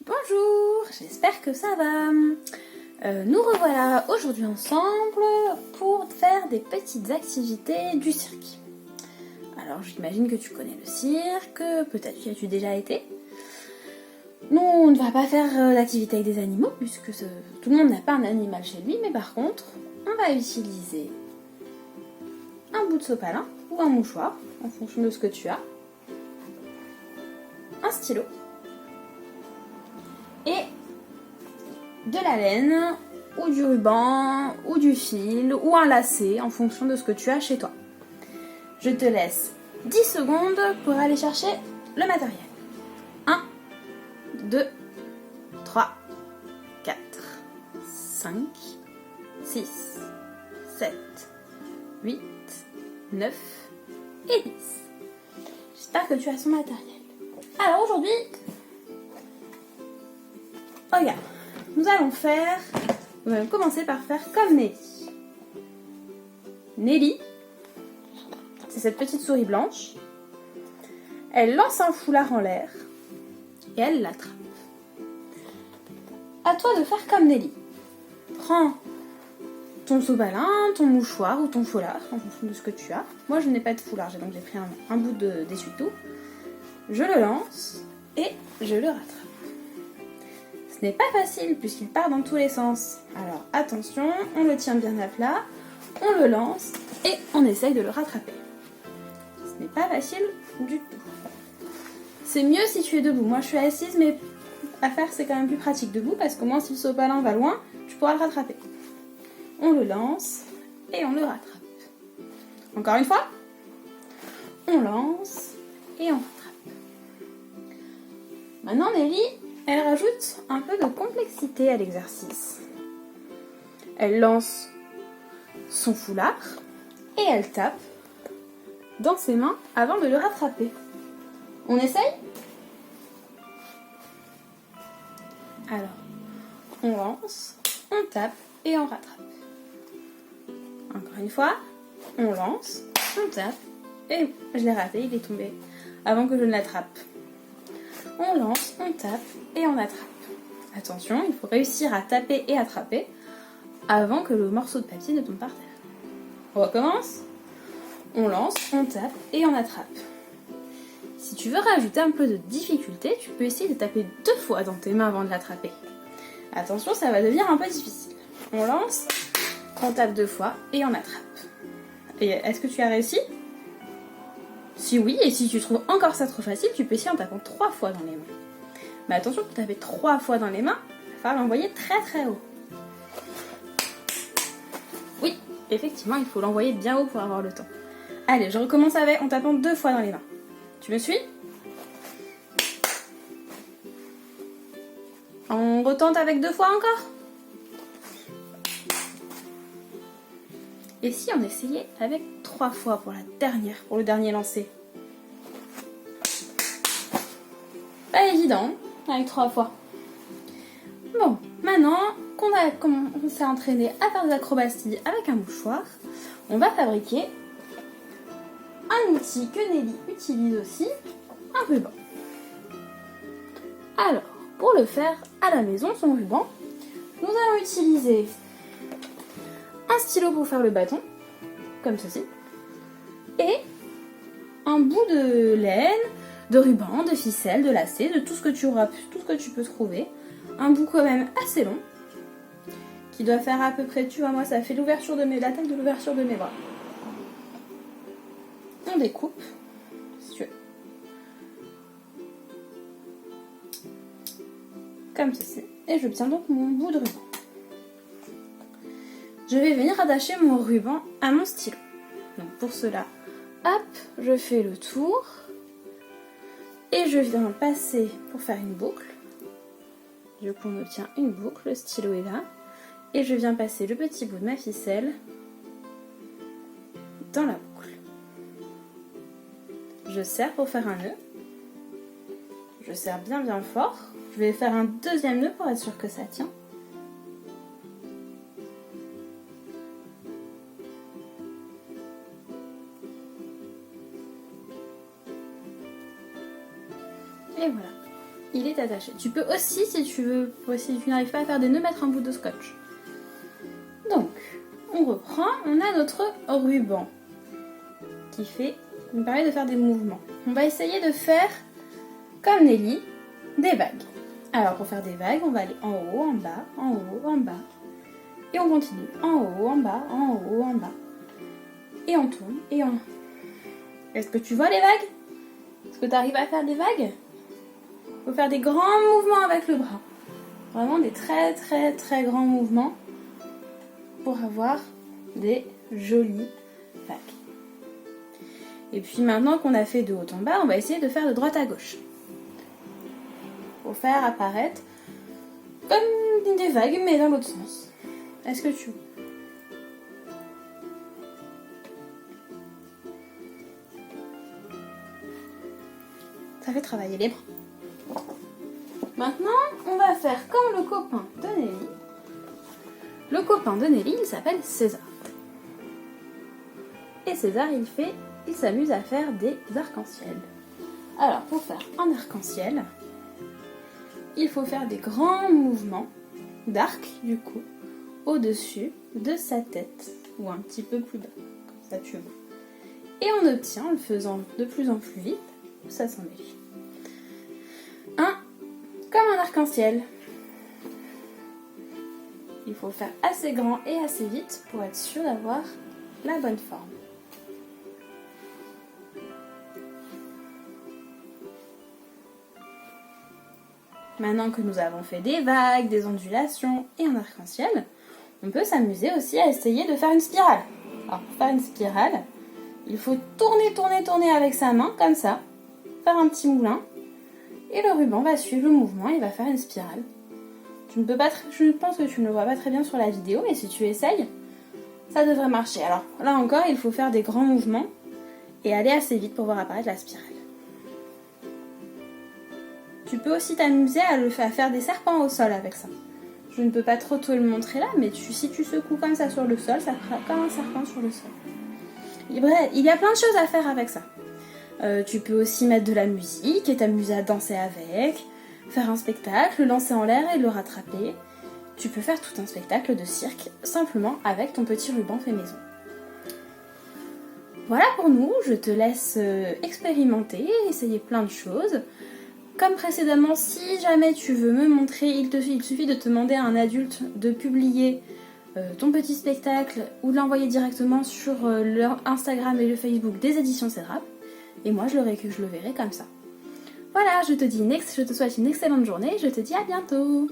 Bonjour, j'espère que ça va. Nous revoilà aujourd'hui ensemble pour faire des petites activités du cirque. Alors j'imagine que tu connais le cirque, peut-être y as-tu déjà été. Nous, on ne va pas faire d'activité avec des animaux puisque tout le monde n'a pas un animal chez lui, mais par contre, on va utiliser un bout de sopalin ou un mouchoir en fonction de ce que tu as, un stylo et de la laine ou du ruban ou du fil ou un lacet en fonction de ce que tu as chez toi. Je te laisse 10 secondes pour aller chercher le matériel. 1, 2, 3, 4, 5, 6, 7, 8, 9 et 10. J'espère que tu as son matériel. Alors aujourd'hui, regarde, nous allons commencer par faire comme Nelly. Nelly, c'est cette petite souris blanche. Elle lance un foulard en l'air et elle l'attrape. À toi de faire comme Nelly. Prends ton sopalin, ton mouchoir ou ton foulard en fonction de ce que tu as. Moi je n'ai pas de foulard, donc j'ai pris un bout d'essuie-tout. Je le lance et je le rattrape. Ce n'est pas facile puisqu'il part dans tous les sens. Alors attention, on le tient bien à plat, on le lance et on essaye de le rattraper. Ce n'est pas facile du tout. C'est mieux si tu es debout. Moi je suis assise, mais à faire c'est quand même plus pratique debout parce qu'au moins si le sopalin va loin, tu pourras le rattraper. On le lance et on le rattrape. Encore une fois, on lance et on rattrape. Maintenant Nelly, elle rajoute un peu de complexité à l'exercice. Elle lance son foulard et elle tape dans ses mains avant de le rattraper. On essaye ? Alors, on lance, on tape et on rattrape. Encore une fois, on lance, on tape et je l'ai raté, il est tombé avant que je ne l'attrape. On lance, on tape et on attrape. Attention, il faut réussir à taper et attraper avant que le morceau de papier ne tombe par terre. On recommence. On lance, on tape et on attrape. Si tu veux rajouter un peu de difficulté, tu peux essayer de taper 2 fois dans tes mains avant de l'attraper. Attention, ça va devenir un peu difficile. On lance, on tape 2 fois et on attrape. Et est-ce que tu as réussi ? Si oui, et si tu trouves encore ça trop facile, tu peux essayer en tapant 3 fois dans les mains. Mais attention, pour taper 3 fois dans les mains, il va falloir l'envoyer très très haut. Oui, effectivement, il faut l'envoyer bien haut pour avoir le temps. Allez, je recommence en tapant 2 fois dans les mains. Tu me suis ? On retente avec 2 fois encore ? Et si on essayait avec 3 fois pour le dernier lancer ? Pas évident, avec 3 fois. Bon, maintenant qu'on s'est entraîné à faire des acrobaties avec un mouchoir, on va fabriquer un outil que Nelly utilise aussi, un ruban. Alors, pour le faire à la maison, son ruban, nous allons utiliser un stylo pour faire le bâton, comme ceci, et un bout de laine, de ruban, de ficelle, de lacet, de tout ce que tu peux trouver. Un bout quand même assez long, qui doit faire à peu près, tu vois, moi ça fait la taille de l'ouverture de mes bras. On découpe, si tu veux. Comme ceci. Et j'obtiens donc mon bout de ruban. Je vais venir attacher mon ruban à mon stylo. Donc pour cela, hop, je fais le tour. Et je viens passer pour faire une boucle. Du coup, on obtient une boucle, le stylo est là. Et je viens passer le petit bout de ma ficelle dans la boucle. Je serre pour faire un nœud. Je serre bien bien fort. Je vais faire un deuxième nœud pour être sûr que ça tient. Et voilà. il est attaché. Tu peux aussi, si tu n'arrives pas à faire des nœuds, mettre un bout de scotch. Donc, on reprend, on a notre ruban qui nous permet de faire des mouvements. On va essayer de faire, comme Nelly, des vagues. Alors, pour faire des vagues, on va aller en haut, en bas, en haut, en bas. Et on continue. En haut, en bas, en haut, en bas. Et on tourne, et on... Est-ce que tu vois les vagues? Est-ce que tu arrives à faire des vagues? Il faut faire des grands mouvements avec le bras. Vraiment des très très très grands mouvements pour avoir des jolies vagues. Et puis maintenant qu'on a fait de haut en bas, on va essayer de faire de droite à gauche. Pour faire apparaître comme des vagues, mais dans l'autre sens. Est-ce que tu... Ça fait travailler les bras. Maintenant, on va faire comme le copain de Nelly. Le copain de Nelly, il s'appelle César. Et César, il s'amuse à faire des arcs-en-ciel. Alors, pour faire un arc-en-ciel, il faut faire des grands mouvements d'arc, du coup, au-dessus de sa tête, ou un petit peu plus bas, comme ça tu vois. Et on obtient, en le faisant de plus en plus vite, ça s'en est. Comme un arc-en-ciel. Il faut faire assez grand et assez vite pour être sûr d'avoir la bonne forme. Maintenant que nous avons fait des vagues, des ondulations et un arc-en-ciel, on peut s'amuser aussi à essayer de faire une spirale. Alors pour faire une spirale, il faut tourner avec sa main, comme ça, faire un petit moulin, et le ruban va suivre le mouvement et va faire une spirale. Je pense que tu ne le vois pas très bien sur la vidéo, mais si tu essayes, ça devrait marcher. Alors là encore, il faut faire des grands mouvements et aller assez vite pour voir apparaître la spirale. Tu peux aussi t'amuser à faire des serpents au sol avec ça. Je ne peux pas trop te le montrer là, mais si tu secoues comme ça sur le sol, ça fera comme un serpent sur le sol. Et bref, il y a plein de choses à faire avec ça. Tu peux aussi mettre de la musique et t'amuser à danser avec, faire un spectacle, lancer en l'air et le rattraper. Tu peux faire tout un spectacle de cirque simplement avec ton petit ruban fait maison. Voilà pour nous, je te laisse expérimenter, essayer plein de choses. Comme précédemment, si jamais tu veux me montrer, il suffit de te demander à un adulte de publier ton petit spectacle ou de l'envoyer directement sur leur Instagram et le Facebook des éditions Cédrap. Et moi, je le verrai comme ça. Voilà, je te souhaite une excellente journée, je te dis à bientôt.